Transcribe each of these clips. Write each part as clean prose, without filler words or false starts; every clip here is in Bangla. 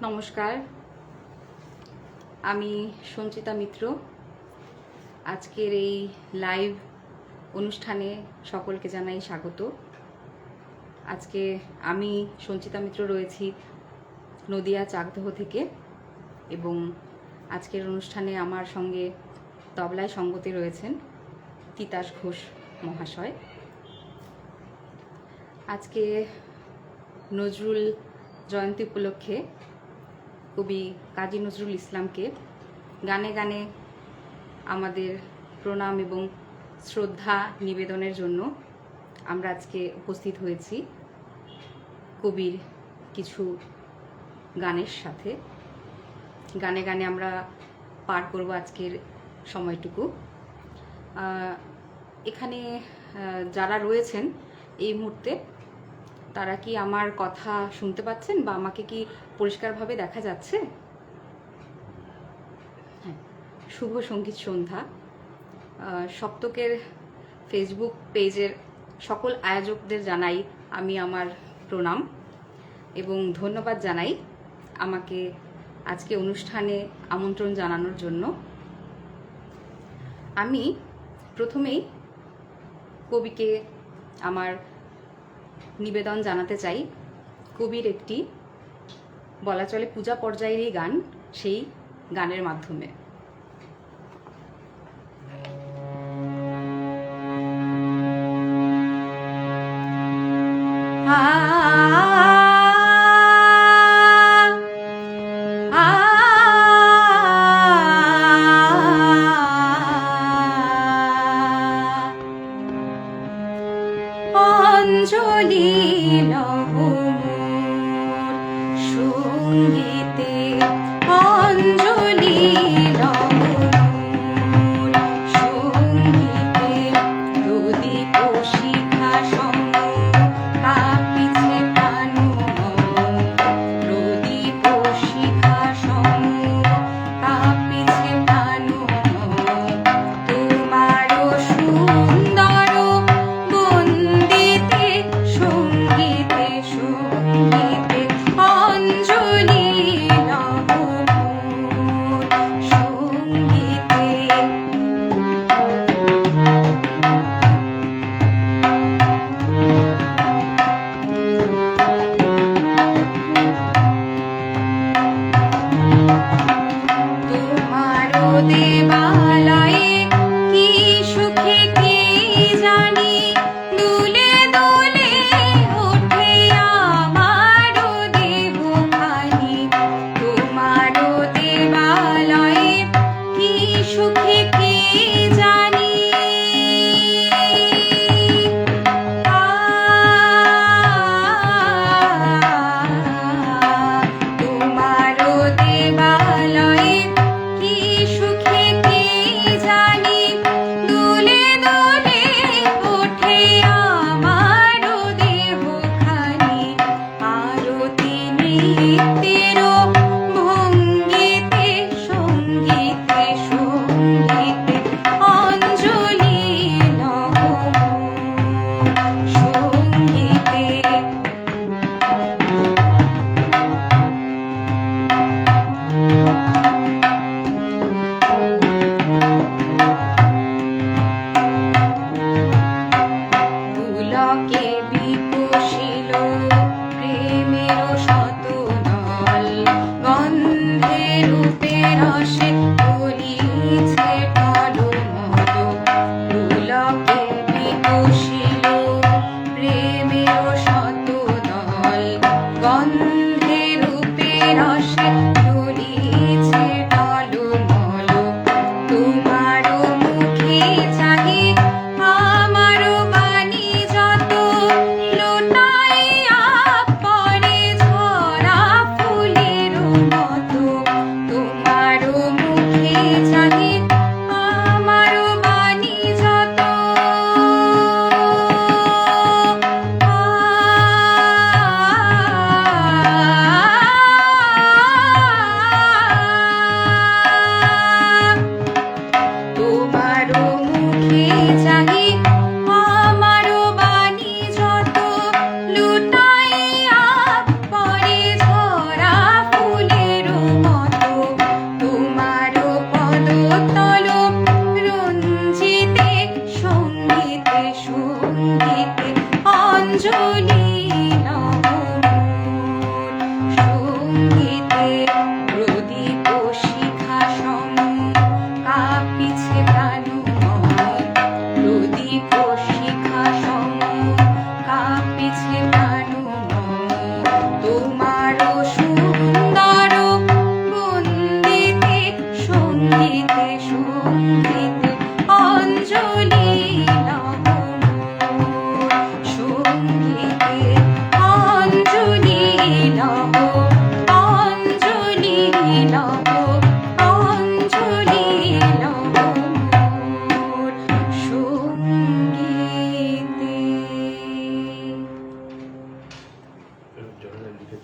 নমস্কার, আমি সঞ্চিতা মিত্র। আজকের এই লাইভ অনুষ্ঠানে সকলকে জানাই স্বাগত। আজকে আমি সঞ্চিতা মিত্র রয়েছি নদিয়া চাকদহ থেকে এবং আজকের অনুষ্ঠানে আমার সঙ্গে তবলায় সঙ্গতি রয়েছেন তিতাস ঘোষ মহাশয়। আজকে নজরুল জয়ন্তী উপলক্ষে কবি কাজী নজরুল ইসলামকে গানে গানে আমাদের প্রণাম এবং শ্রদ্ধা নিবেদনের জন্য আমরা আজকে উপস্থিত হয়েছি কবির কিছু গানের সাথে। গানে গানে আমরা পার করব আজকের সময়টুকু। এখানে যারা রয়েছেন এই মুহূর্তে তারা কি আমার কথা শুনতে পাচ্ছেন বা আমাকে কি পরিষ্কারভাবে দেখা যাচ্ছে? হ্যাঁ, শুভ সঙ্গীত সন্ধ্যা সপ্তকের ফেসবুক পেজের সকল আয়োজকদের জানাই আমি আমার প্রণাম এবং ধন্যবাদ জানাই আমাকে আজকে অনুষ্ঠানে আমন্ত্রণ জানানোর জন্য। আমি প্রথমেই কবিকে আমার নিবেদন জানাতে চাই। কবির একটি বলা চলে পূজা পর্যায়েরই গান, সেই গানের মাধ্যমে। অঞ্জলি সঙ্গীতে অঞ্জলি সঙ্গীতে প্রদীপ শিখা সম কাঁপিছে প্রাণ প্রদীপ শিখা সম কাঁপিছে প্রাণ তোমার সুন্দর বন্দিতে সঙ্গীতে সঙ্গীতে অঞ্জলি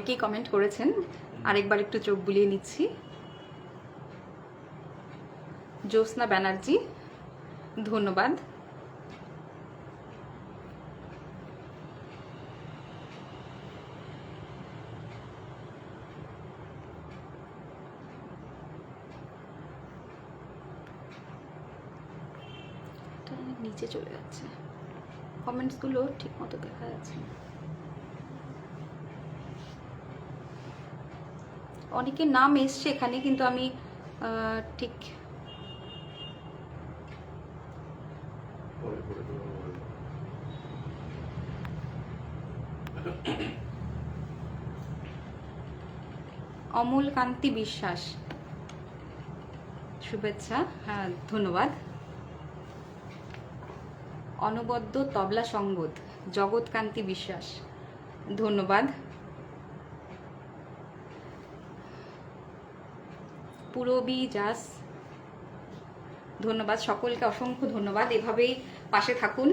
অনেকেই কমেন্ট করেছেন, আরেকবার একটু চোখ বুলিয়ে নিচ্ছি। জ্যোৎস্না ব্যানার্জি, ধন্যবাদ। নিচে চলে যাচ্ছে, কমেন্টসগুলো ঠিক মতো দেখা যাচ্ছে না। অনেকের নাম এসছে এখানে, কিন্তু আমি ঠিক অমল কান্তি বিশ্বাস, শুভেচ্ছা, হ্যাঁ ধন্যবাদ। অনবদ্য তবলা সঙ্গত, জগৎকান্তি বিশ্বাস, ধন্যবাদ। পুরবী জাস, ধন্যবাদ। সকলকে অসংখ্য ধন্যবাদ। এভাবেই পাশে থাকুন।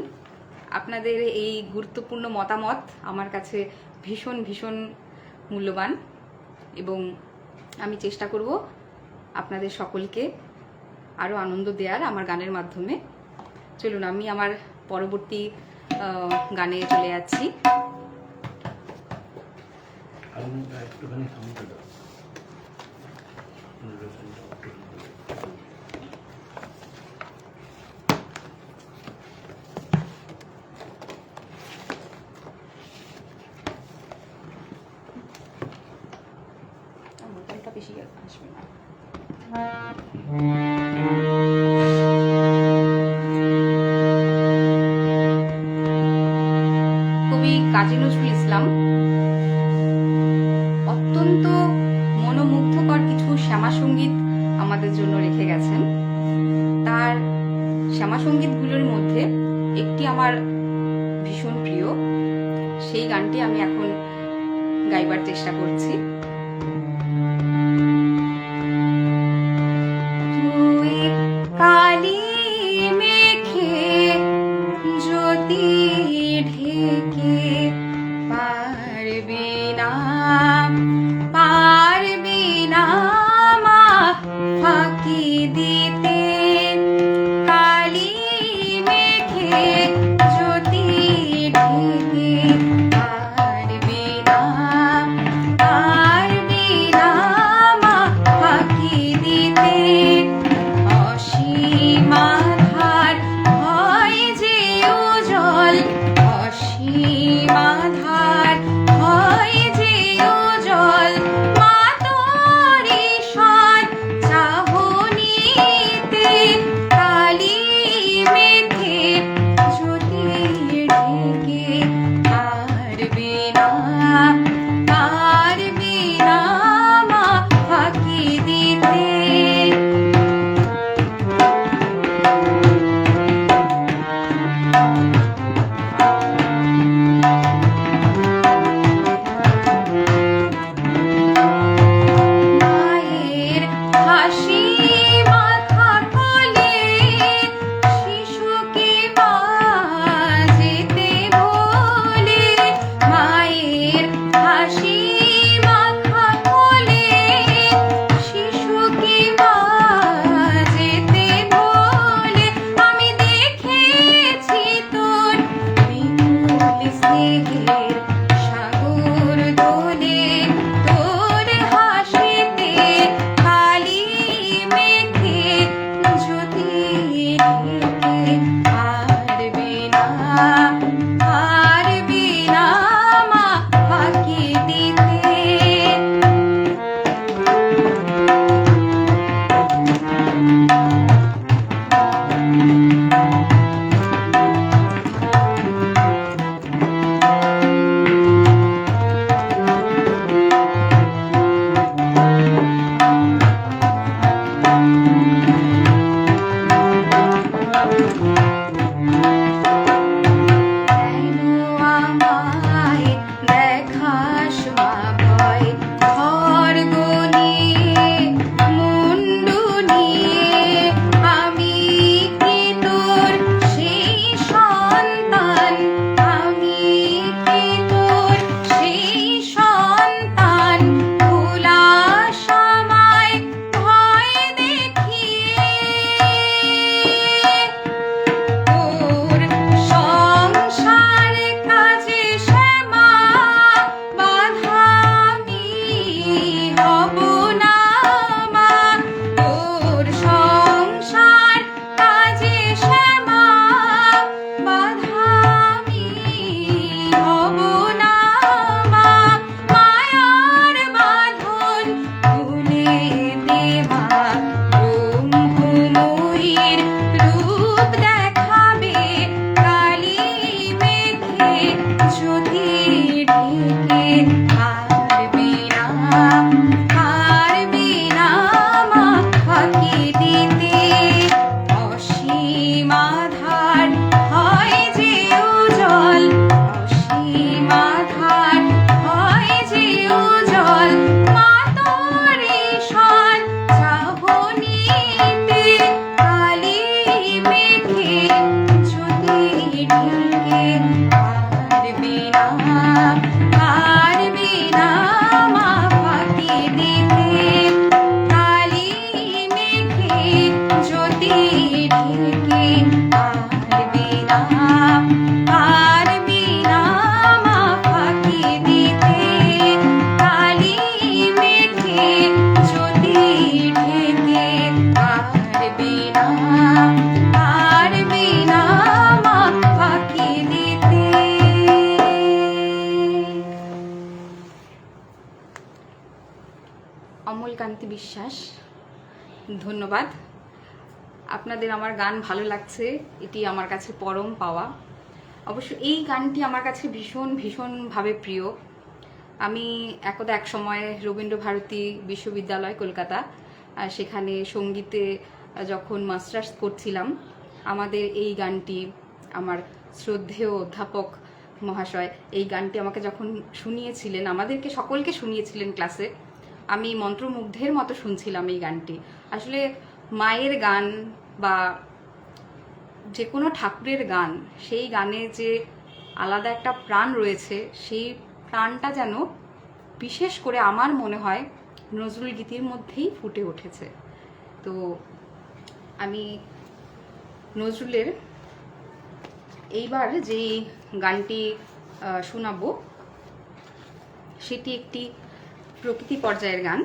আপনাদের এই গুরুত্বপূর্ণ মতামত আমার কাছে ভীষণ ভীষণ মূল্যবান, এবং আমি চেষ্টা করব আপনাদের সকলকে আরও আনন্দ দেওয়ার আমার গানের মাধ্যমে। চলুন আমি আমার পরবর্তী গানে চলে যাচ্ছি। মোবাইলটা বেশি আসবে না। কবি কাজী নজরুল ইসলাম অত্যন্ত মনোমুগ্ধকর কিছু শ্যামা সঙ্গীত আমাদের জন্য রেখে গেছেন। তার শ্যামা সঙ্গীতগুলোর মধ্যে একটি আমার ভীষণ প্রিয়, সেই গানটি আমি এখন গাইবার চেষ্টা করছি। কালি মেঘে জ্যোতি ঢেকে পারবি না মা ফাঁকি দিতে, কালি মেঘে জ্যোতি ঢেকে পারবি না অমলকান্তি বিশ্বাস। ধন্যবাদ। আপনাদের আমার গান ভালো লাগছে, এটি আমার কাছে পরম পাওয়া। অবশ্য এই গানটি আমার কাছে ভীষণভাবে প্রিয়। আমি একদা এক সময় রবীন্দ্রভারতী বিশ্ববিদ্যালয় কলকাতা, সেখানে সঙ্গীতে যখন মাস্টার্স করছিলাম, আমাদের এই গানটি আমার শ্রদ্ধেয় অধ্যাপক মহাশয় এই গানটি আমাকে যখন শুনিয়েছিলেন, আমাদেরকে সকলকে শুনিয়েছিলেন ক্লাসে, আমি মন্ত্রমুগ্ধের মতো শুনছিলাম এই গানটি। আসলে মায়ের গান বা যে কোনো ঠাকুরের গান, সেই গানে যে আলাদা একটা প্রাণ রয়েছে, সেই প্রাণটা যেন বিশেষ করে আমার মনে হয় নজরুল গীতির মধ্যেই ফুটে উঠেছে। তো আমি নজরুলের এইবার যে গানটি শোনাবো সেটি একটি প্রকৃতি পর্যায়ের গান।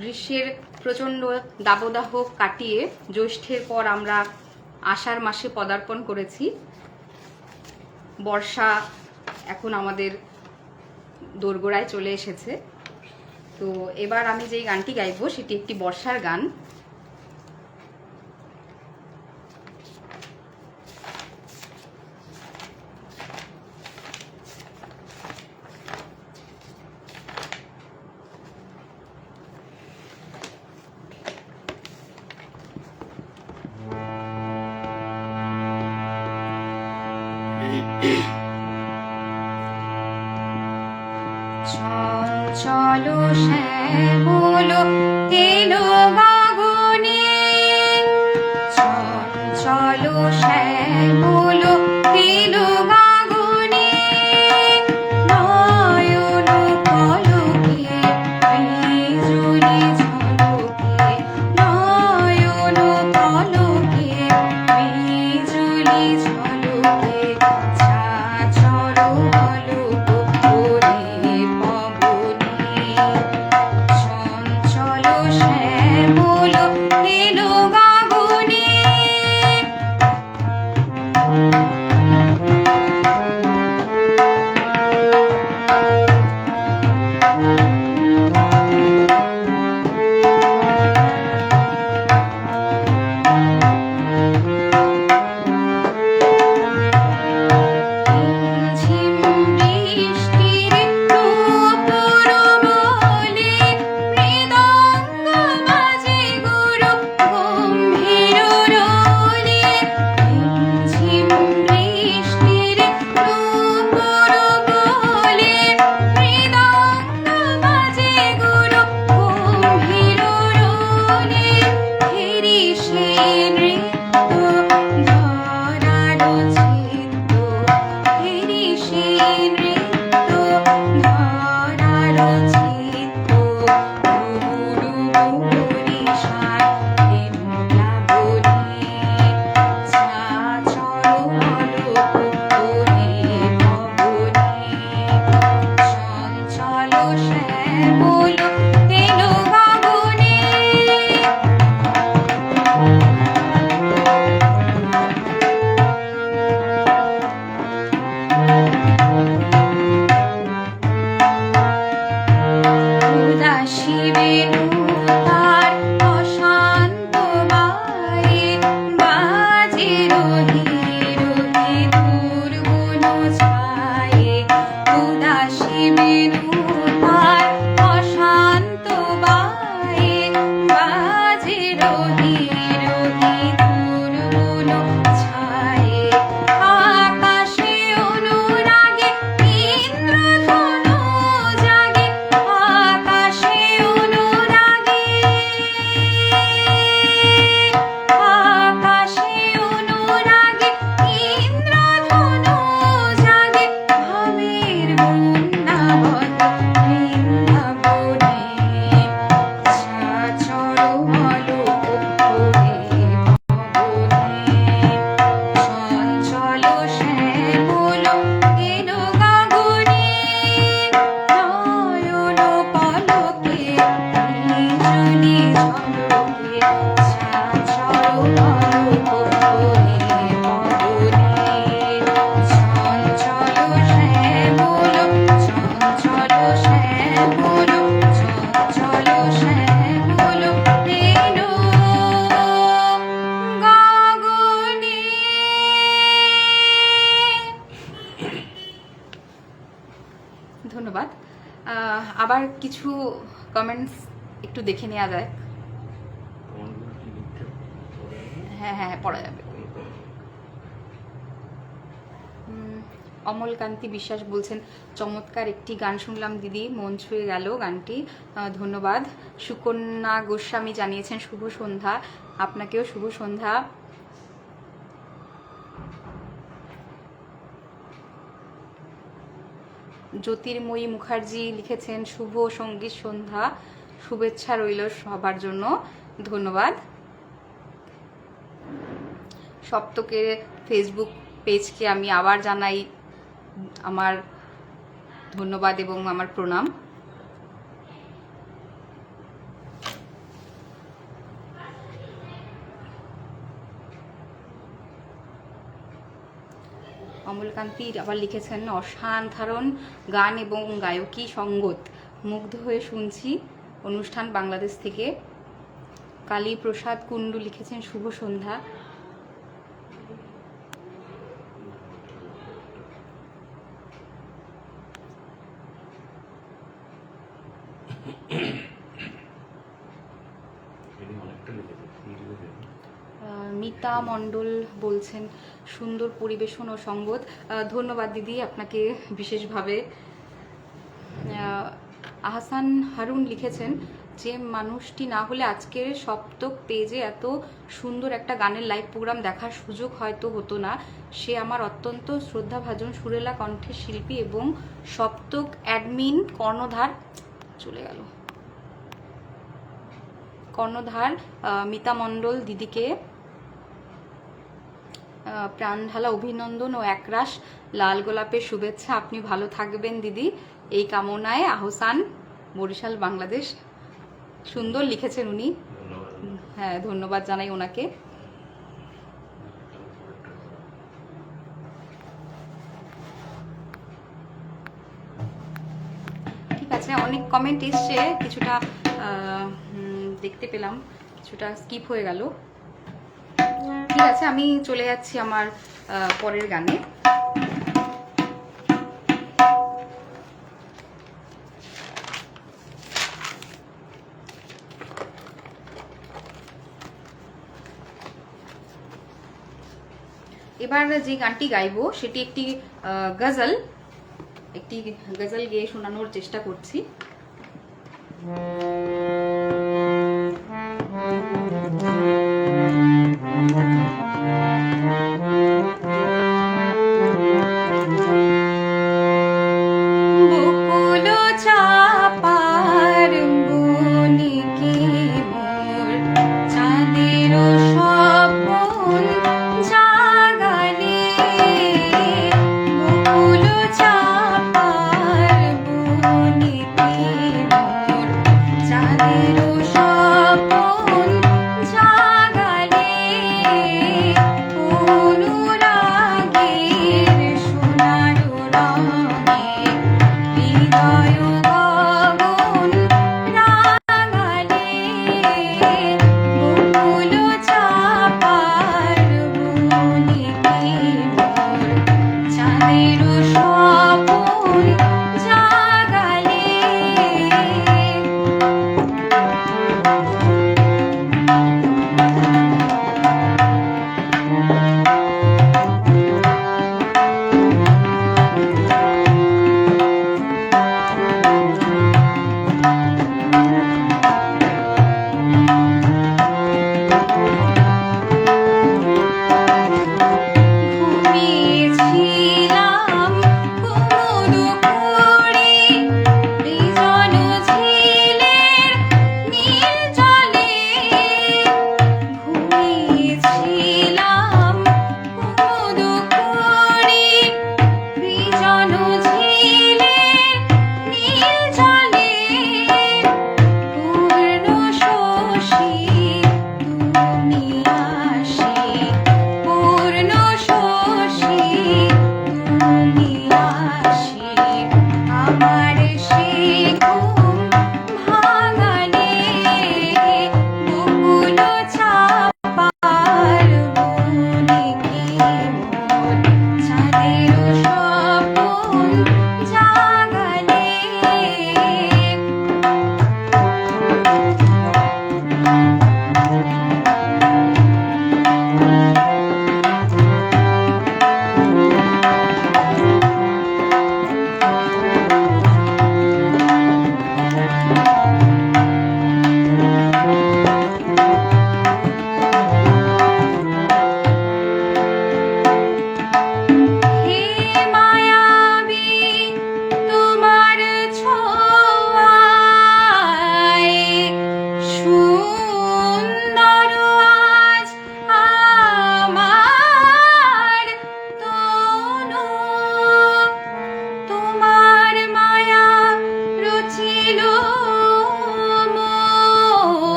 গ্রীষ্মের প্রচণ্ড দাবদাহ কাটিয়ে জ্যৈষ্ঠের পর আমরা আষাঢ় মাসে পদার্পণ করেছি। বর্ষা এখন আমাদের দোরগোড়ায় চলে এসেছে। তো এবার আমি যেই গানটি গাইবো সেটি একটি বর্ষার গান। চলো শ্যামল এলো গগনে, চলো শ্যামল এলো গগনে, নয়ন পলকে বিজুলি ঝলকে, নয়ন পলকে বিজুলি ঝলকে, ছাছর পলক ওরে পবনে, চঞ্চল শ্যামল এলো গগনে। ঝিম বৃষ্টির নূপুর বলে, মৃদঙ্গ বাজে গুরু গম্ভীর রোলে, ঝিম বৃষ্টির নূপুর বলে, মৃদঙ্গ বাজে গুরু গম্ভীর রোলে, হেরি সে নৃত্য ধরার চিত্ত, হেরি সে নৃত্য ধরার চিত্ত, গুরু বরিশার রেণু প্লাবনে, ছাছর পলক ওরে পবনে, চঞ্চল শ্যামল এলো গগনে। উদাসী বেণু তার অশান্ত বায়ে, বাজে রহি রহি দূর গুণ ছায়ে, উদাসী বেণু তার অশান্ত বায়ে, বাজে রহি রহি দূর গুণ ছায়ে, আকাশে অনুরাগে ইন্দ্রধনু জাগে, আকাশে অনুরাগে, আকাশে অনুরাগে ইন্দ্রধনু জাগে, ভাবের বন্যাবত ধন্যবাদ। আবার কিছু কমেন্টস একটু দেখে নেওয়া যায়। হ্যাঁ হ্যাঁ পড়া যাবে। অমলকান্তি বিশ্বাস বলছেন চমৎকার একটি গান শুনলাম দিদি, মন ছুঁয়ে গেল গানটি, ধন্যবাদ। সুকন্যা গোস্বামী জানিয়েছেন শুভ সন্ধ্যা, আপনাকেও শুভ সন্ধ্যা। জ্যোতির্ময়ী মুখার্জি লিখেছেন শুভ সঙ্গীত সন্ধ্যা, শুভেচ্ছা রইল সবার জন্য, ধন্যবাদ। সপ্তকের ফেসবুক পেজকে আমি আবার জানাই আমার ধন্যবাদ এবং আমার প্রণাম। অমলকান্তি আবার লিখেছেন অসাধারণ গান এবং গায়কী সঙ্গত, মুগ্ধ হয়ে শুনছি অনুষ্ঠান বাংলাদেশ থেকে। কালী প্রসাদ কুণ্ডু লিখেছেন শুভ সন্ধ্যা। মিতা মণ্ডল বলছেন সুন্দর পরিবেশন ও সঙ্গত, ধন্যবাদ দিদি আপনাকে বিশেষভাবে। আহসান হারুন লিখেছেন যে মানুষটি না হলে আজকের সপ্তক পেজে এত সুন্দর একটা গানের লাইভ প্রোগ্রাম দেখার সুযোগ হয়তো হতো না। সে আমার অত্যন্ত শ্রদ্ধাভাজন সুরেলা কণ্ঠের শিল্পী এবং সপ্তক অ্যাডমিন কর্ণধার চলে গেল কর্ণধার মিতা মণ্ডল দিদিকে প্রাণঢালা অভিনন্দন ও একরাশ লাল গোলাপের শুভেচ্ছা। আপনি ভালো থাকবেন দিদি, এই কামনায়। আহসান, বরিশাল, বাংলাদেশ। সুন্দর লিখেছেন উনি, হ্যাঁ ধন্যবাদ জানাই ওনাকে। ঠিক আছে, অনেক কমেন্ট এসছে, কিছুটা দেখতে পেলাম, কিছুটা স্কিপ হয়ে গেল। ঠিক আছে, আমি চলে যাচ্ছি আমার পরের গানে। এবার যে গানটি গাইবো সেটি একটি গজল, গেয়ে শোনানোর চেষ্টা করছি।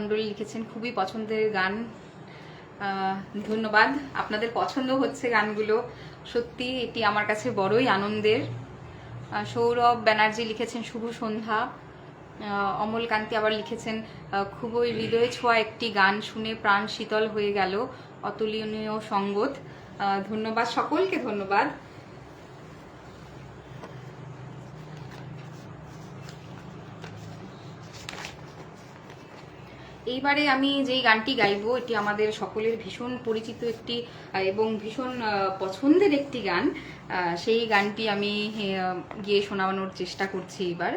মণ্ডল লিখেছেন খুবই পছন্দের গান। ধন্যবাদ, আপনাদের পছন্দ হচ্ছে গানগুলো, সত্যি এটি আমার কাছে বড়ই আনন্দের। সৌরভ ব্যানার্জি লিখেছেন শুভ সন্ধ্যা। অমল কান্তি আবার লিখেছেন খুবই হৃদয়ে ছোঁয়া একটি গান, শুনে প্রাণ শীতল হয়ে গেল, অতুলনীয় সঙ্গত। ধন্যবাদ, সকলকে ধন্যবাদ। এইবারে আমি যেই গানটি গাইবো এটি আমাদের সকলের ভীষণ পরিচিত একটি এবং ভীষণ পছন্দের একটি গান। সেই গানটি আমি গিয়ে শোনানোর চেষ্টা করছি এবার।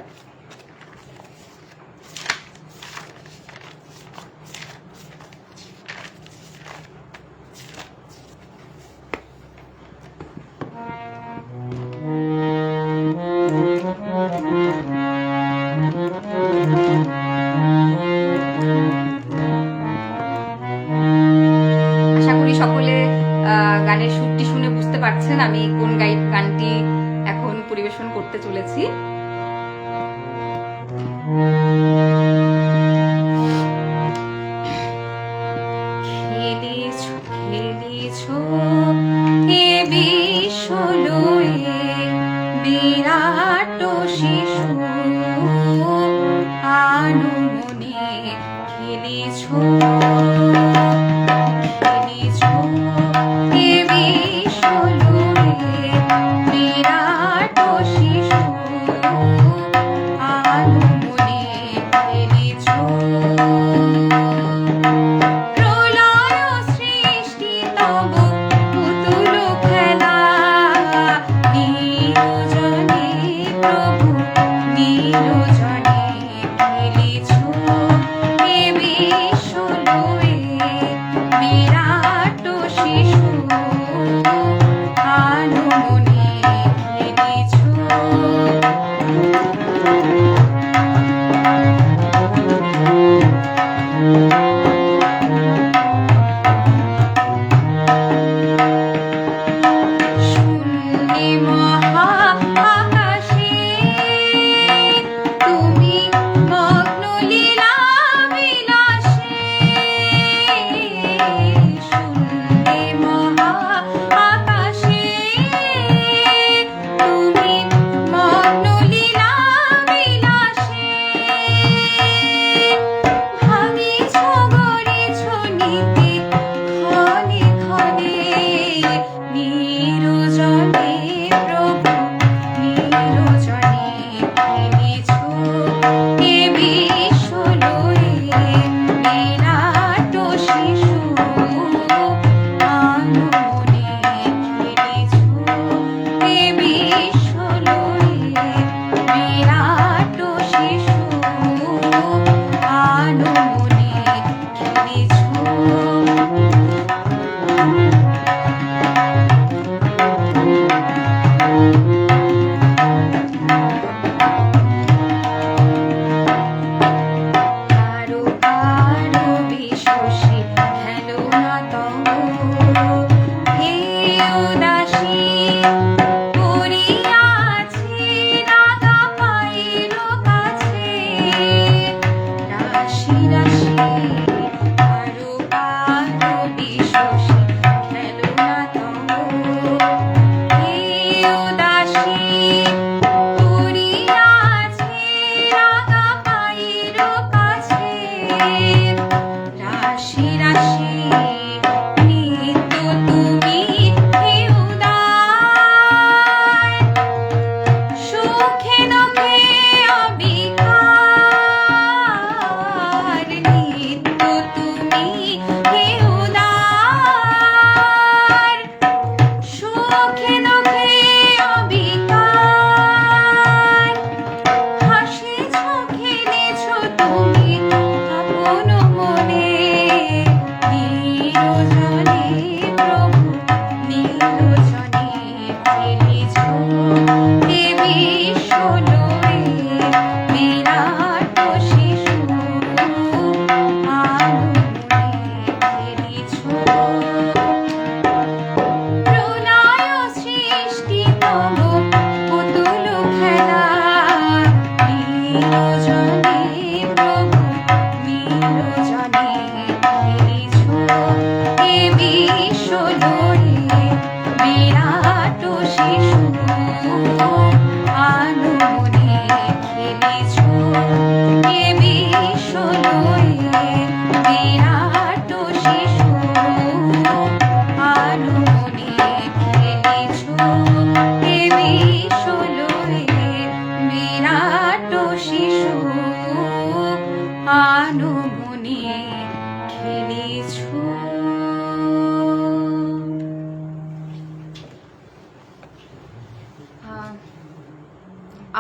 গানের সুরটি শুনে বুঝতে পারছেন আমি কোন গানটি এখন পরিবেশন করতে চলেছি। খেলেছো খেলেছো হে বিশ্ব লয়ে বিরাট শিশু আনমনে খেলেছো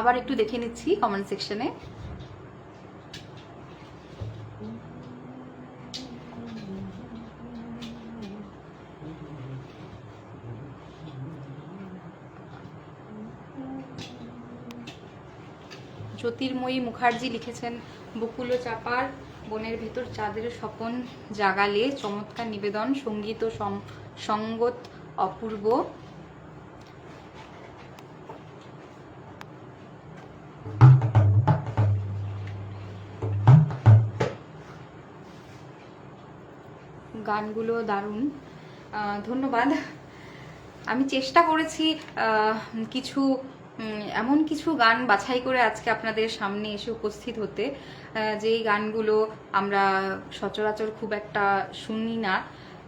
আবার একটু দেখে নিচ্ছি কমেন্ট সেকশনে। জ্যোতির্ময়ী মুখার্জি লিখেছেন, বকুল ও চাপার বনের ভেতর চাঁদের স্বপন জাগালে, চমৎকার নিবেদন, সঙ্গীত ও সঙ্গত অপূর্ব। গানগুলো দারুণ, ধন্যবাদ। আমি চেষ্টা করেছি কিছু এমন কিছু গান বাছাই করে আজকে আপনাদের সামনে এসে উপস্থিত হতে, যেই গানগুলো আমরা সচরাচর খুব একটা শুনি না।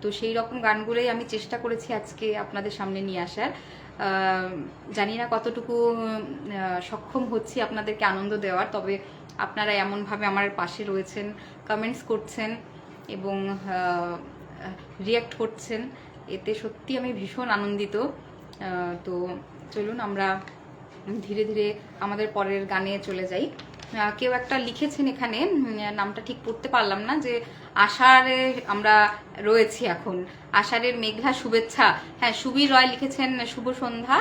তো সেই রকম গানগুলোই আমি চেষ্টা করেছি আজকে আপনাদের সামনে নিয়ে আসার। জানি না কতটুকু সক্ষম হচ্ছি আপনাদেরকে আনন্দ দেওয়ার, তবে আপনারা এমনভাবে আমার পাশে রয়েছেন, কমেন্টস করছেন এবং রিয়্যাক্ট করছেন, এতে সত্যি আমি ভীষণ আনন্দিত। তো চলুন আমরা ধীরে ধীরে আমাদের পরের গানে চলে যাই। কেউ একটা লিখেছেন এখানে, নামটা ঠিক পড়তে পারলাম না, যে আষাঢ়ে আমরা রয়েছি এখন, আষাঢ়ের মেঘলা শুভেচ্ছা। হ্যাঁ, সুবীর রয় লিখেছেন শুভ সন্ধ্যা,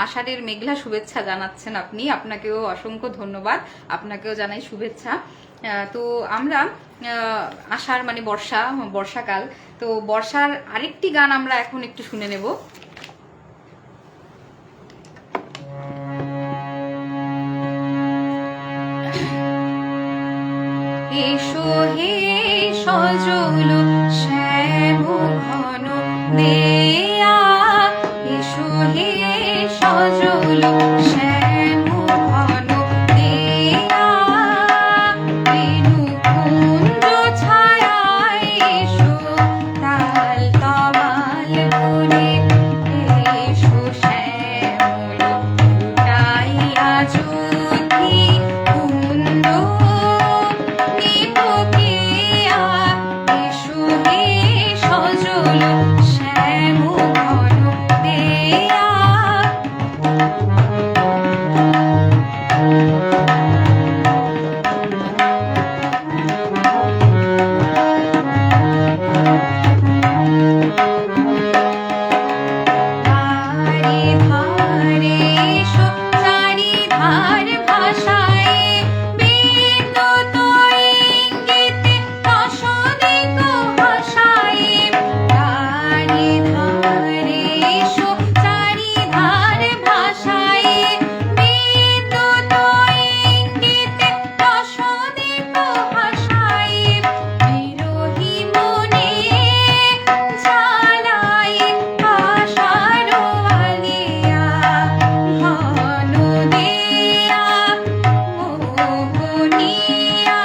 আষাঢ়ের মেঘলা শুভেচ্ছা জানাচ্ছেন আপনি, আপনাকেও অসংখ্য ধন্যবাদ, আপনাকেও জানাই শুভেচ্ছা। তো আমরা আষাঢ় মানে বর্ষাকাল, তো বর্ষার আরেকটি গান আমরা এখন একটু শুনে নেব। এসো হে সজল শ্যাম ঘন দেয়া, এসো হে সজল শ্যাম ঘন দেয়া, রেণু কুঞ্জ ছায়ায় এসো তাল তমাল করে, এসো শ্যামল ফুটাইয়া জ্যোতি কুন্দ নিপকিয়া, এসো হে সজল শ্যাম ঘন দেয়া। ধারে ধারে এসো চারিধার ভাষায়, বিদ্যুৎ ইঙ্গিতে রসদিক ভাষায়। ধারে ধারে এসো চারিধার ভাষায়, বিদ্যুৎ ইঙ্গিতে রসদিক ভাষায়। বিরহী মনে জ্বালায় আশার আলিয়া, ঘন দেয়া মোহনিয়া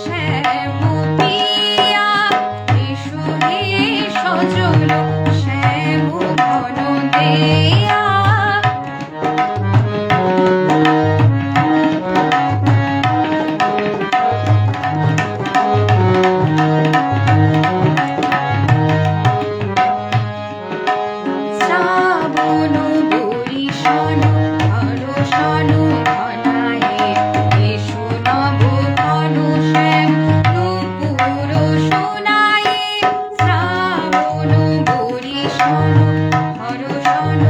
শ্যামপিয়া, এসো হে সজল শ্যাম ঘন দেয়া। শ্রাবণ বরিশন হরষণ ঘনায়ে, এসো নব ঘন শ্যাম নূপুর শোনায়ে। শ্রাবণ বরিশন হরষণ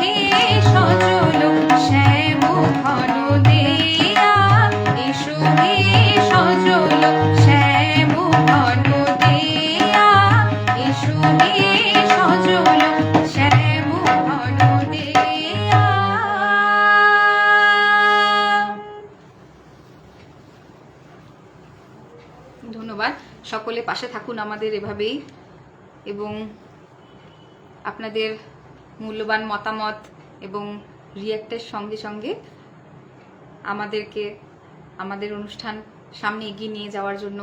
হে সজল শ্যাম ঘন দেয়া, এসো হে সজল শ্যাম ঘন দেয়া, এসো হে সজল শ্যাম ঘন দেয়া। ধন্যবাদ। সকলে পাশে থাকুন আমাদের এভাবেই, এবং আপনাদের মূল্যবান মতামত এবং রিয়্যাক্টের সঙ্গে সঙ্গে আমাদেরকে আমাদের অনুষ্ঠান সামনে এগিয়ে নিয়ে যাওয়ার জন্য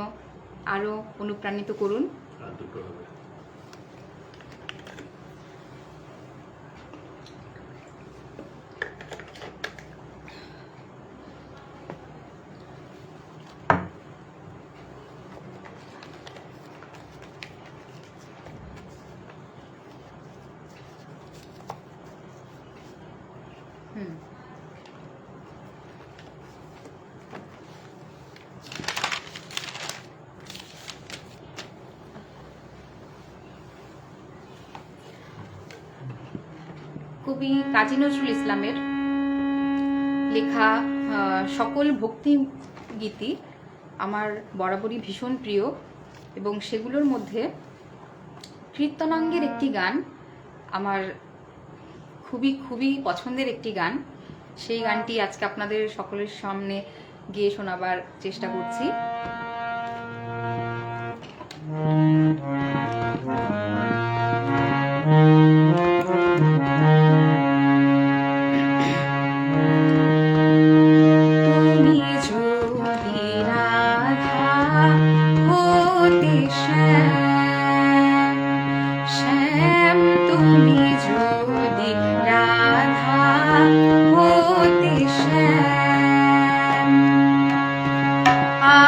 আরও অনুপ্রাণিত করুন। কবি কাজী নজরুল ইসলামের লেখা সকল ভক্তি গীতি আমার বরাবরই ভীষণ প্রিয়, এবং সেগুলোর মধ্যে কীর্তনাঙ্গের একটি গান আমার খুবই খুবই পছন্দের একটি গান। সেই গানটি আজকে আপনাদের সকলের সামনে গিয়ে শোনাবার চেষ্টা করছি।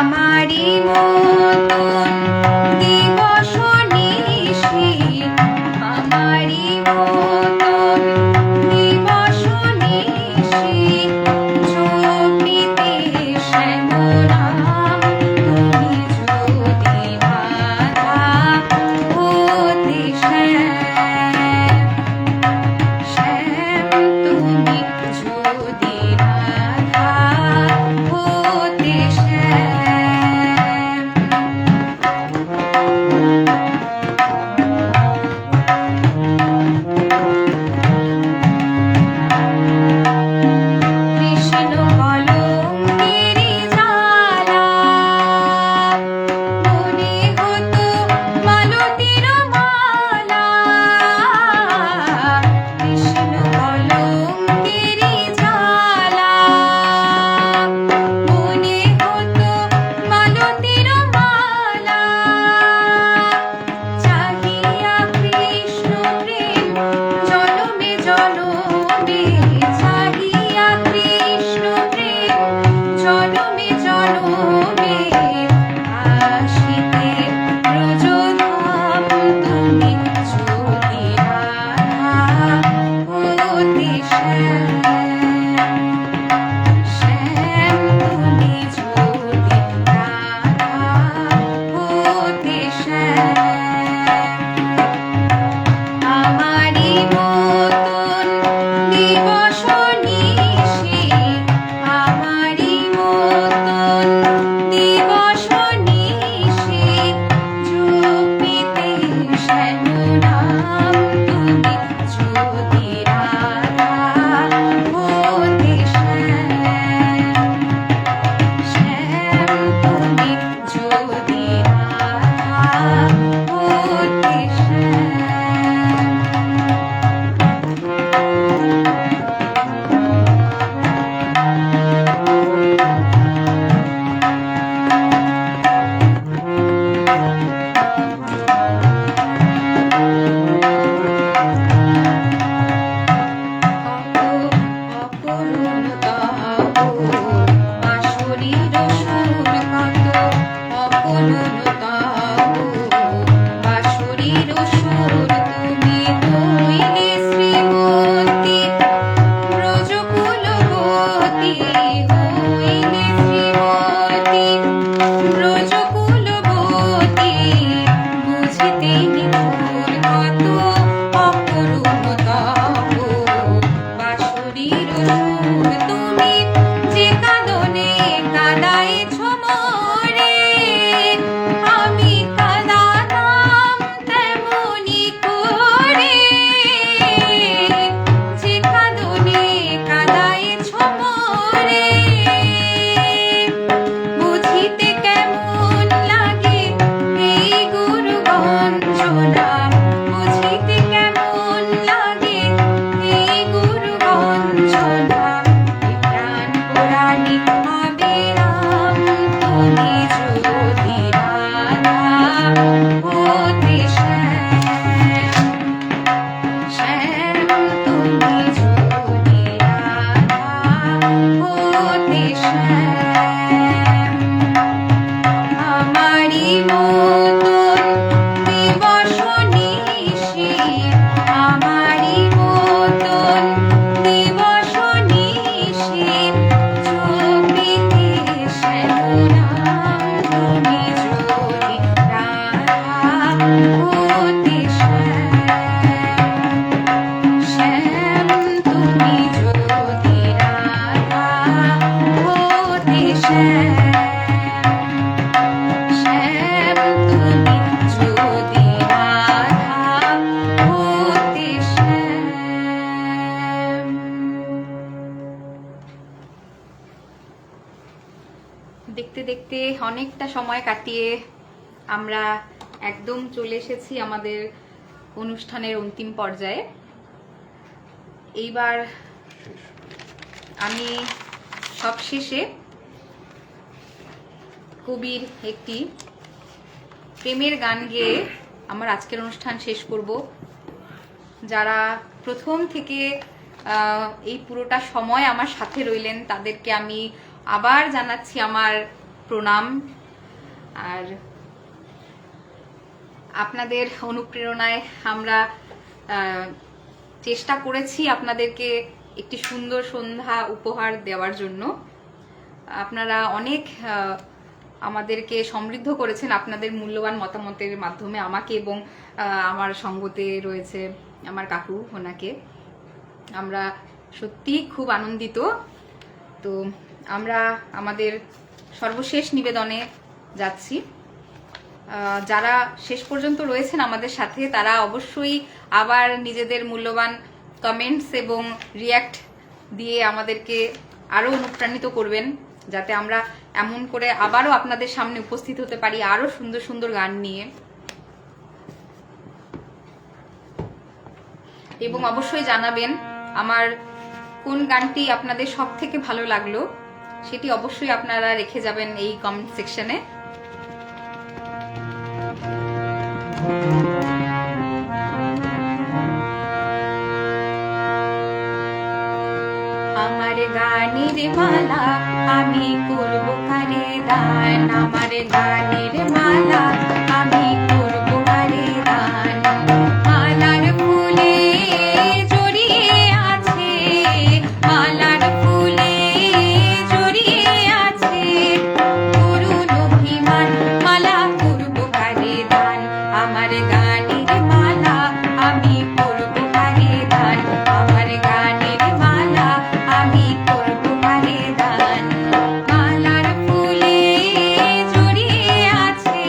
আমারি মতন দিবস নিশি, আমারি মতন দিবস নিশি, জপিতে শ্যাম নাম তুমি যদি রাধা হতে শ্যাম, শ্যাম তুমি যদি রাধা হতে শ্যাম। কৃষ্ণ কলঙ্কেরি জ্বালা, মনে হতো মালতীর মালা। কৃষ্ণ কলঙ্কেরি জ্বালা, মনে হতো মালতীর মালা। চাহিয়া কৃষ্ণ প্রেম জনমে জনমে, চাহিয়া কৃষ্ণ প্রেম জনমে জনমে, আসিতে ব্রজধাম তুমি যদি রাধা হতে শ্যাম, শ্যাম তুমি যদি রাধা হতে শ্যাম। আমারি মতন দিবস নিশি, আমারি মতন দিবস নিশি, জপিতে শ্যাম নাম তুমি যদি রাধা দেখতে দেখতে অনেকটা সময় কাটিয়ে আমরা একদম চলে এসেছি আমাদের অনুষ্ঠানের অন্তিম পর্যায়ে। এইবার আমি সবশেষে কবির একটি প্রেমের গান গেয়ে আমার আজকের অনুষ্ঠান শেষ করব। যারা প্রথম থেকে এই পুরোটা সময় আমার সাথে রইলেন তাদেরকে আমি আবার জানাচ্ছি আমার প্রণাম। আর আপনাদের অনুপ্রেরণায় আমরা চেষ্টা করেছি আপনাদেরকে একটি সুন্দর সন্ধ্যা উপহার দেওয়ার জন্য। আপনারা অনেক আমাদেরকে সমৃদ্ধ করেছেন আপনাদের মূল্যবান মতামতের মাধ্যমে আমাকে, এবং আমার সঙ্গতে রয়েছে আমার কাকু ওনাকে। আমরা সত্যি খুব আনন্দিত। তো আমরা আমাদের সর্বশেষ নিবেদনে যাচ্ছি। যারা শেষ পর্যন্ত রয়েছেন আমাদের সাথে তারা অবশ্যই আবার নিজেদের মূল্যবান কমেন্টস এবং রিয়্যাক্ট দিয়ে আমাদেরকে আরও অনুপ্রাণিত করবেন, যাতে আমরা এমন করে আবারও আপনাদের সামনে উপস্থিত হতে পারি আরও সুন্দর সুন্দর গান নিয়ে। এবং অবশ্যই জানাবেন আমার কোন গানটি আপনাদের সব থেকে ভালো লাগলো, সেটি অবশ্যই আপনারা রেখে যাবেন এই কমেন্ট সেকশনে। আমার গানের মালা আমি করব কারে দান, আমার গানের মালা আমি করব কারে দান। মালার ফুলে জড়িয়ে আছে, মালার ফুলে জড়িয়ে আছে করুণ অভিমান, মালা করব কারে দান। আমার গানের মালা আমি করব কারে দান, আমার গানের মালা আমি করব কারে দান। মালার ফুলে জড়িয়ে আছে,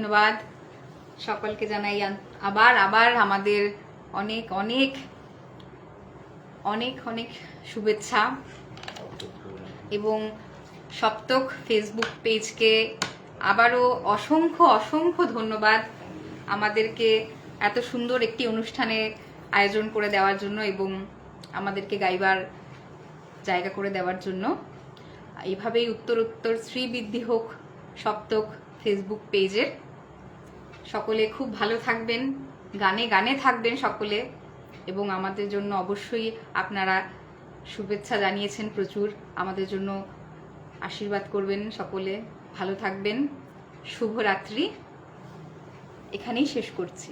ধন্যবাদ। সকলকে জানাই আবার আবার আমাদের অনেক অনেক অনেক অনেক শুভেচ্ছা, এবং সপ্তক ফেসবুক পেজকে আবারও অসংখ্য অসংখ্য ধন্যবাদ আমাদেরকে এত সুন্দর একটি অনুষ্ঠানে আয়োজন করে দেওয়ার জন্য এবং আমাদেরকে গাইবার জায়গা করে দেওয়ার জন্য। এইভাবেই উত্তর শ্রীবৃদ্ধি হোক সপ্তক ফেসবুক পেজের। সকলে খুব ভালো থাকবেন, গানে গানে থাকবেন সকলে, এবং আমাদের জন্য অবশ্যই আপনারা শুভেচ্ছা জানিয়েছেন প্রচুর, আমাদের জন্য আশীর্বাদ করবেন সকলে। ভালো থাকবেন। শুভরাত্রি। এখানেই শেষ করছি।